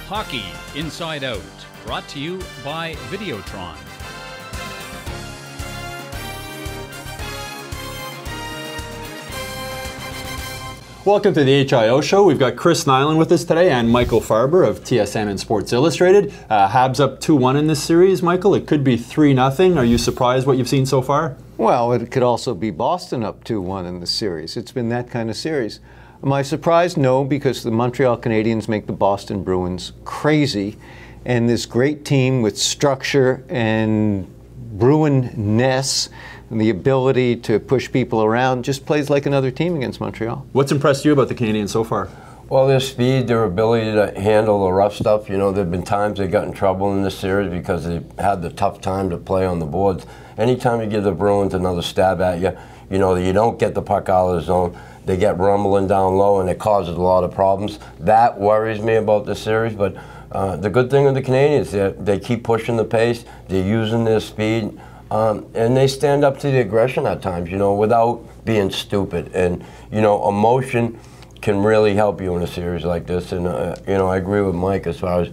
Hockey Inside Out, brought to you by Videotron. Welcome to the HIO Show. We've got Chris Nilan with us today and Michael Farber of TSN and Sports Illustrated. Habs up 2-1 in this series, Michael. It could be 3-0. Are you surprised what you've seen so far? Well, it could also be Boston up 2-1 in the series. It's been that kind of series. Am I surprised? No, because the Montreal Canadiens make the Boston Bruins crazy. And this great team with structure and Bruin-ness and the ability to push people around just plays like another team against Montreal. What's impressed you about the Canadiens so far? Well, their speed, their ability to handle the rough stuff. You know, there have been times they got in trouble in this series because they had the tough time to play on the boards. Anytime you give the Bruins another stab at you, you know, you don't get the puck out of the zone. They get rumbling down low, and it causes a lot of problems. That worries me about the series, but the good thing with the Canadiens, they keep pushing the pace, they're using their speed, and they stand up to the aggression at times, you know, without being stupid. And, you know, emotion can really help you in a series like this. And, you know, I agree with Mike as far as,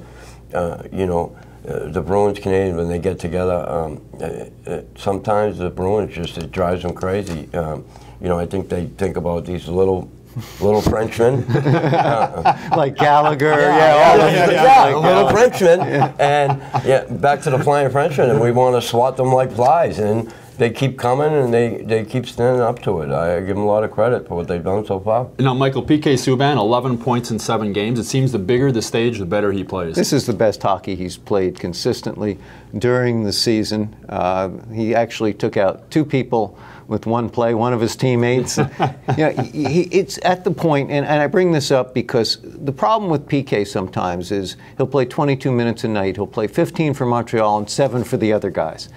you know, the Bruins Canadians, when they get together, sometimes the Bruins just, it drives them crazy. You know, I think they think about these little Frenchmen. Like Gallagher, little Frenchmen. And back to the flying Frenchmen, and we want to swat them like flies. And they keep coming, and they keep standing up to it. I give them a lot of credit for what they've done so far. Now, Michael, PK Subban, 11 points in 7 games. It seems the bigger the stage, the better he plays. This is the best hockey he's played consistently during the season. He actually took out 2 people with one play, one of his teammates. You know, it's at the point, and I bring this up because the problem with PK sometimes is he'll play 22 minutes a night, he'll play 15 for Montreal and 7 for the other guys.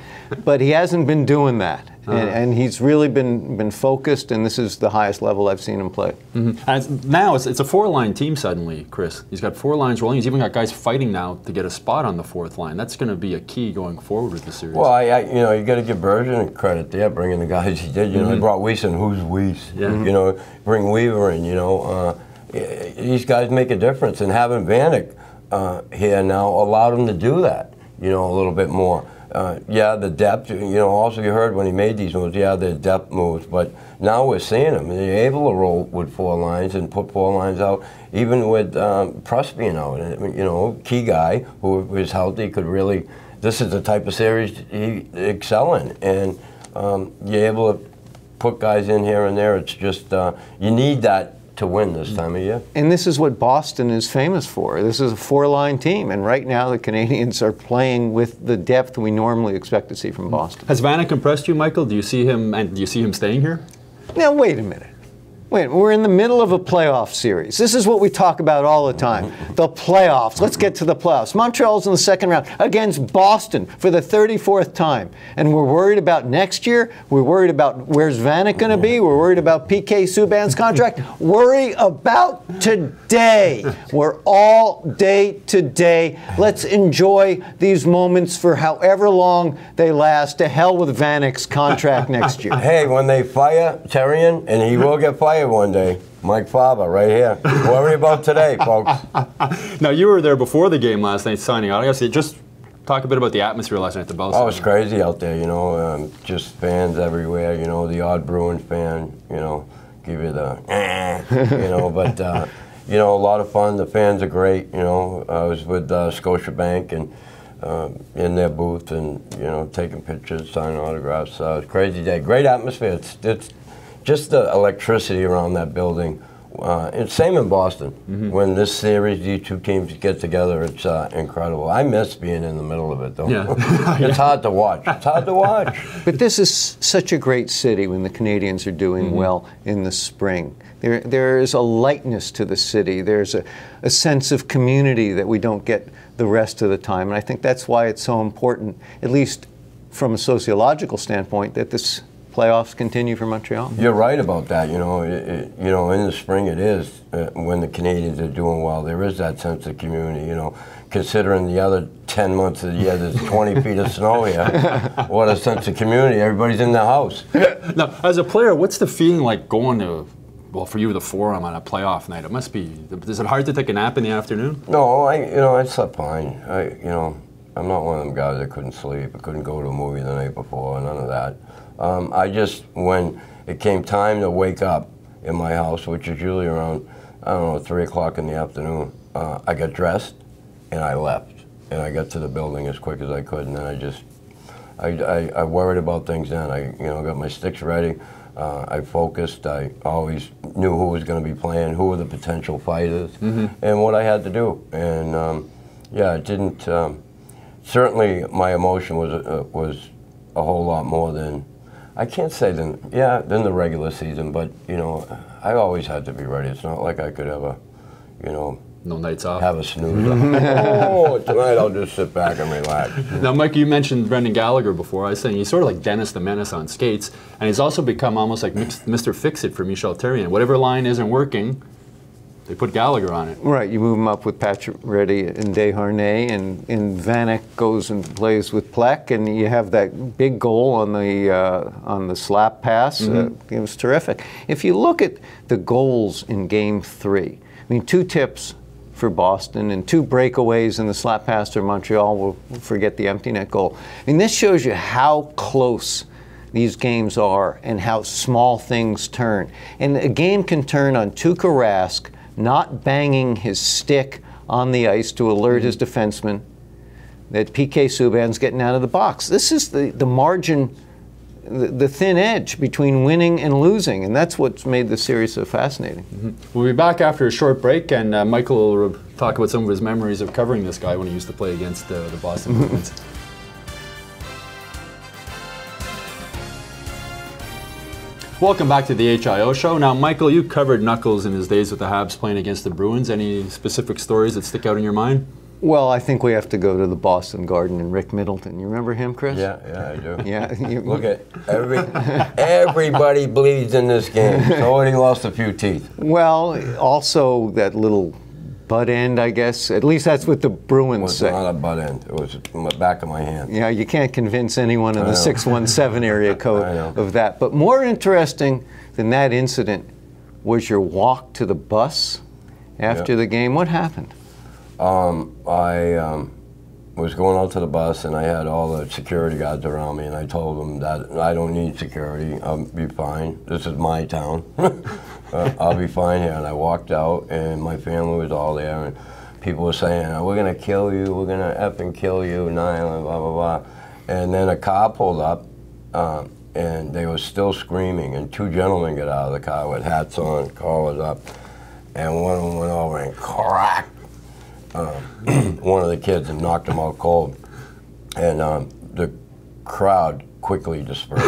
But he hasn't been doing that. And he's really been focused, and this is the highest level I've seen him play. And now it's a 4-line team suddenly, Chris. He's got 4 lines rolling. He's even got guys fighting now to get a spot on the 4th line. That's going to be a key going forward with the series. Well, you know, you got to give Bergeron credit there, bringing the guys he did. You know, he brought Weiss in. Who's Weiss? Yeah. You know, bring Weaver in. You know, these guys make a difference, and having Vanek here now allowed him to do that. You know, a little bit more. Yeah, the depth, you know, also you heard when he made these moves, yeah, the depth moves, but now we're seeing him. They're able to roll with 4 lines and put 4 lines out, even with Pruss being out. You know, key guy who was healthy could really, this is the type of series he excel in. And you're able to put guys in here and there. It's just, you need that to win this time of year. And this is what Boston is famous for. This is a 4-line team, and right now the Canadiens are playing with the depth we normally expect to see from Boston. Has Vanek impressed you, Michael? Do you see him staying here? Now wait a minute. Wait, we're in the middle of a playoff series. This is what we talk about all the time. The playoffs. Let's get to the playoffs. Montreal's in the 2nd round against Boston for the 34th time. And we're worried about next year. We're worried about where's Vanek going to be. We're worried about PK Subban's contract. Worry about today. We're all day today. Let's enjoy these moments for however long they last. To hell with Vanek's contract next year. Hey, when they fire Terrian, and he will get fired one day, Mike Farber right here. Worry about today, folks. Now, you were there before the game last night signing out. I guess just talk a bit about the atmosphere last night at the Bell Center. Oh, it's crazy out there, you know, just fans everywhere, you know, the odd Bruins fan, you know, give you the, you know, but, you know, a lot of fun. The fans are great, you know. I was with Scotiabank and in their booth and, you know, taking pictures, signing autographs. It's a crazy day. Great atmosphere. It's just the electricity around that building. It's same in Boston. When this series, these 2 teams get together, it's incredible. I miss being in the middle of it, though. Yeah. It's hard to watch. It's hard to watch. But this is such a great city when the Canadiens are doing well in the spring. There is a lightness to the city. There's a sense of community that we don't get the rest of the time. And I think that's why it's so important, at least from a sociological standpoint, that this playoffs continue for Montreal. You're right about that. You know, you know, in the spring it is when the Canadiens are doing well. There is that sense of community. You know, considering the other 10 months of the year, there's 20 feet of snow here. What a sense of community! Everybody's in the house. Now, as a player, what's the feeling like going to well, for you, the forearm on a playoff night, it must be. Is it hard to take a nap in the afternoon? No, I slept fine. I'm not one of them guys that couldn't sleep. I couldn't go to a movie the night before. None of that. When it came time to wake up in my house, which is usually around, I don't know, 3 o'clock in the afternoon, I got dressed and I left. And I got to the building as quick as I could, and then I worried about things then. I got my sticks ready. I focused. I always knew who was going to be playing, who were the potential fighters, and what I had to do. And it didn't. Certainly, my emotion was a whole lot more than, I can't say than the regular season. But I always had to be ready. It's not like I could ever, no nights off. Have a snooze. Oh, tonight I'll just sit back and relax. Now, Mike, you mentioned Brendan Gallagher before. I was saying he's sort of like Dennis the Menace on skates, and he's also become almost like Mr. Fix-It for Michel Therrien. Whatever line isn't working, they put Gallagher on it. Right, you move him up with Patrick Reddy and Desharnais, and Vanek goes and plays with Plek, and you have that big goal on the slap pass. It was terrific. If you look at the goals in Game 3, I mean, 2 tips for Boston and 2 breakaways in the slap pass to Montreal. We'll forget the empty net goal. I mean, this shows you how close these games are and how small things turn. And a game can turn on Tuukka Rask not banging his stick on the ice to alert his defenseman that PK Subban's getting out of the box. This is the margin, the thin edge between winning and losing, and that's what's made the series so fascinating. We'll be back after a short break, and Michael will talk about some of his memories of covering this guy when he used to play against the Boston Bruins. Welcome back to the HIO show. Now, Michael, you covered Knuckles in his days with the Habs playing against the Bruins. Any specific stories that stick out in your mind? Well, I think we have to go to the Boston Garden and Rick Middleton. You remember him, Chris? Yeah, I do. Yeah. Look at everybody bleeds in this game. So he lost a few teeth. Well, also that little butt end, I guess. At least that's what the Bruins say. It was not a butt end. It was in the back of my hand. Yeah, you can't convince anyone in the 617 area code of that. But more interesting than that incident was your walk to the bus after the game. What happened? I was going out to the bus, and I had all the security guards around me, and I told them that I don't need security. I'll be fine. This is my town. I'll be fine here. And I walked out, and my family was all there, and people were saying, we're going to kill you, we're going to effing kill you, Nilan, blah, blah, blah. And then a car pulled up, and they were still screaming, and 2 gentlemen got out of the car with hats on, collars up, and one of them went over and cracked one of the kids and knocked him out cold. And the crowd quickly dispersed.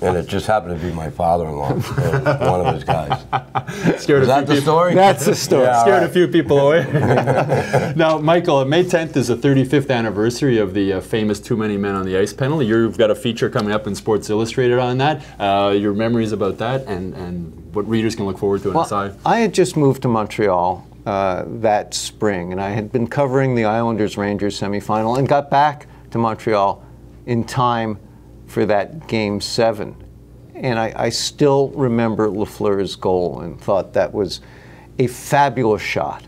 And it just happened to be my father-in-law, one of his guys. Scared Is that the story? That's the story. Yeah, scared a few people away. Now, Michael, May 10th is the 35th anniversary of the famous Too Many Men on the Ice penalty. You've got a feature coming up in Sports Illustrated on that. Your memories about that and what readers can look forward to on the side. I had just moved to Montreal that spring, and I had been covering the Islanders-Rangers semifinal and got back to Montreal in time for that Game 7. And I still remember Lafleur's goal and thought that was a fabulous shot.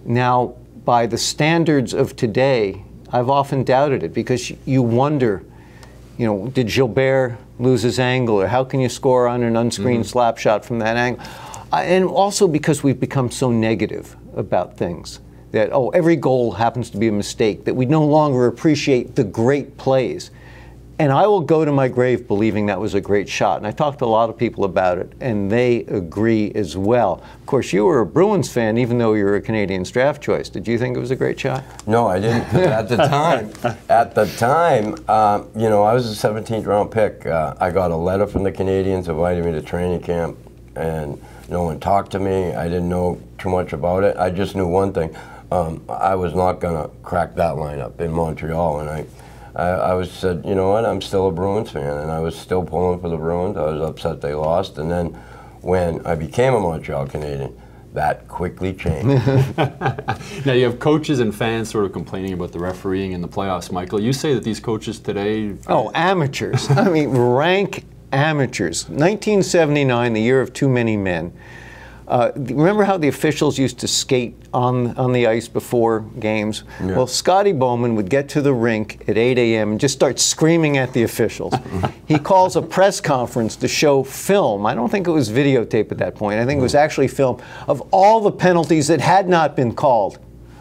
Now, by the standards of today, I've often doubted it because you wonder, did Gilbert lose his angle, or how can you score on an unscreened slap shot from that angle? And also because we've become so negative about things that, every goal happens to be a mistake, that we no longer appreciate the great plays. And I will go to my grave believing that was a great shot. And I talked to a lot of people about it, and they agree as well. Of course, you were a Bruins fan, even though you were a Canadiens draft choice. Did you think it was a great shot? No, I didn't. 'Cause at the time, I was a 17th round pick. I got a letter from the Canadiens inviting me to training camp, and no one talked to me. I didn't know too much about it. I just knew one thing. I was not going to crack that lineup in Montreal, and I was said, you know what, I'm still a Bruins fan, and I was still pulling for the Bruins. I was upset they lost, and then when I became a Montreal Canadian, that quickly changed. Now, you have coaches and fans sort of complaining about the refereeing in the playoffs, Michael. You say that these coaches today... amateurs. I mean, rank amateurs. 1979, the year of too many men. Remember how the officials used to skate on the ice before games? Yeah. Well, Scotty Bowman would get to the rink at 8 a.m. and just start screaming at the officials. He calls a press conference to show film. I don't think it was videotape at that point. I think it was actually film of all the penalties that had not been called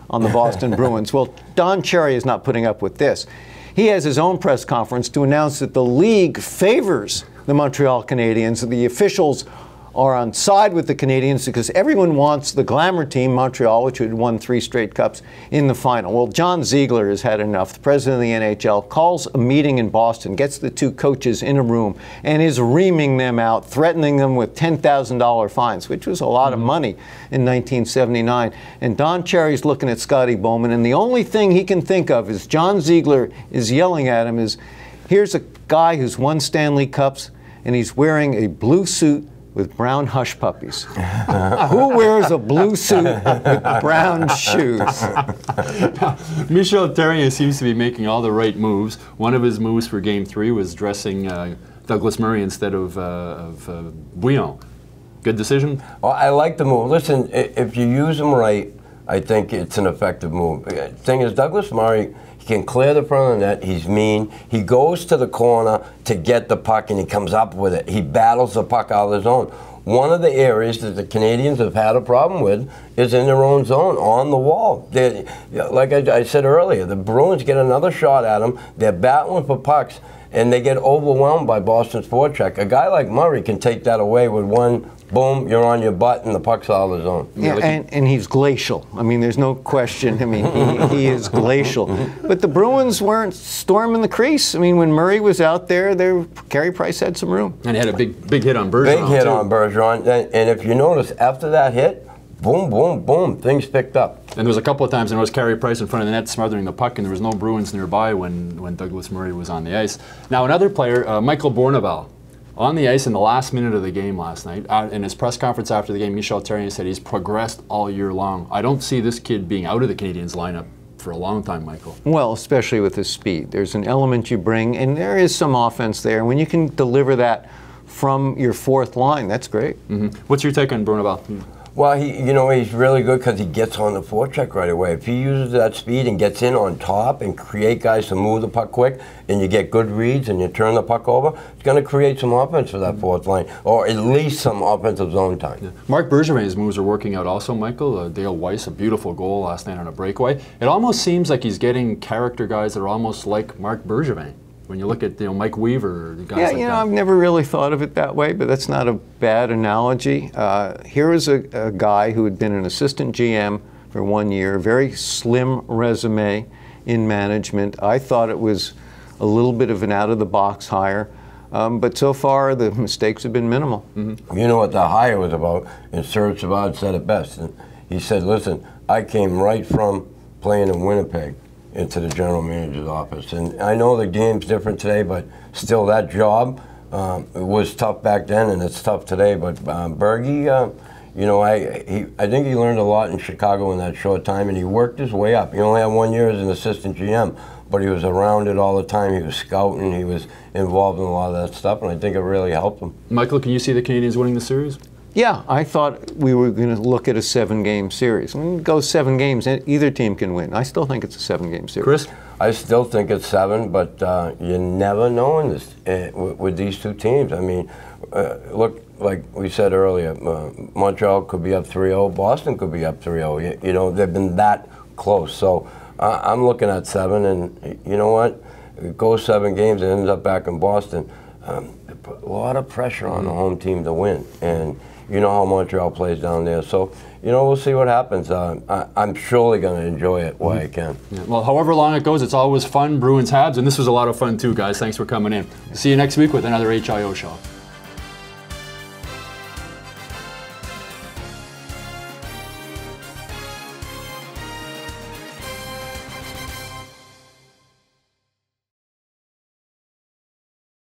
on the Boston Bruins. Well, Don Cherry is not putting up with this. He has his own press conference to announce that the league favors the Montreal Canadiens, that the officials are on side with the Canadiens because everyone wants the glamour team, Montreal, which had won 3 straight cups, in the final. Well, John Ziegler has had enough. The president of the NHL calls a meeting in Boston, gets the 2 coaches in a room, and is reaming them out, threatening them with $10,000 fines, which was a lot of money in 1979. And Don Cherry's looking at Scotty Bowman, and the only thing he can think of is John Ziegler is yelling at him is, here's a guy who's won Stanley Cups, and he's wearing a blue suit with brown hush puppies. Who wears a blue suit with brown shoes? Michel Therrien seems to be making all the right moves. One of his moves for Game 3 was dressing Douglas Murray instead of Bouillon. Good decision? Well, I like the move. Listen, if you use them right, I think it's an effective move. The thing is, Douglas Murray, he can clear the front of the net. He's mean. He goes to the corner to get the puck, and he comes up with it. He battles the puck out of his zone. One of the areas that the Canadiens have had a problem with is in their own zone, on the wall. Like I said earlier, the Bruins get another shot at them. They're battling for pucks, and they get overwhelmed by Boston's forecheck. A guy like Murray can take that away with one boom, you're on your butt, and the puck's out of the zone. Yeah, and he's glacial. I mean, there's no question. I mean, he is glacial. But the Bruins weren't storming the crease. I mean, when Murray was out there, Carey Price had some room. And he had a big hit on Bergeron. Big hit on Bergeron. And if you notice, after that hit, boom, boom, boom, things picked up. And there was a couple of times, and it was Carey Price in front of the net smothering the puck, and there was no Bruins nearby when Douglas Murray was on the ice. Now, another player, Michael Bourneval, on the ice in the last minute of the game last night. In his press conference after the game, Michel Therrien said he's progressed all year long. I don't see this kid being out of the Canadiens lineup for a long time, Michael. Well, especially with his speed. There's an element you bring, and there is some offense there. When you can deliver that from your 4th line, that's great. Mm-hmm. What's your take on Bourneval? Well, he's really good because he gets on the forecheck right away. If he uses that speed and gets in on top and create guys to move the puck quick, and you get good reads and you turn the puck over, it's going to create some offense for that 4th line, or at least some offensive zone time. Yeah. Marc Bergevin's moves are working out also, Michael. Dale Weiss, a beautiful goal last night on a breakaway. It almost seems like he's getting character guys that are almost like Marc Bergevin. When you look at Mike Weaver, guys like that. Yeah, I've never really thought of it that way, but that's not a bad analogy. Here is a guy who had been an assistant GM for 1 year, very slim resume in management. I thought it was a little bit of an out-of-the-box hire, but so far the mistakes have been minimal. Mm-hmm. You know what the hire was about, and Serge Savard said it best. And he said, listen, I came right from playing in Winnipeg into the general manager's office. And I know the game's different today, but still that job it was tough back then, and it's tough today. But Bergie, I think he learned a lot in Chicago in that short time, and he worked his way up. He only had 1 year as an assistant GM, but he was around it all the time. He was scouting, he was involved in a lot of that stuff, and I think it really helped him. Michael, can you see the Canadiens winning the series? Yeah, I thought we were going to look at a 7-game series. When it goes 7 games, either team can win. I still think it's a 7-game series. Chris? I still think it's 7, but you never know in this with these 2 teams. I mean, look, like we said earlier, Montreal could be up 3-0, Boston could be up 3-0. You know, they've been that close. So I'm looking at 7, and you know what? It goes 7 games and ends up back in Boston. They put a lot of pressure on the home team to win, and you know how Montreal plays down there. So, you know, we'll see what happens. I'm surely going to enjoy it while I can. Yeah. Well, however long it goes, it's always fun. Bruins, Habs, and this was a lot of fun too, guys. Thanks for coming in. See you next week with another HIO show.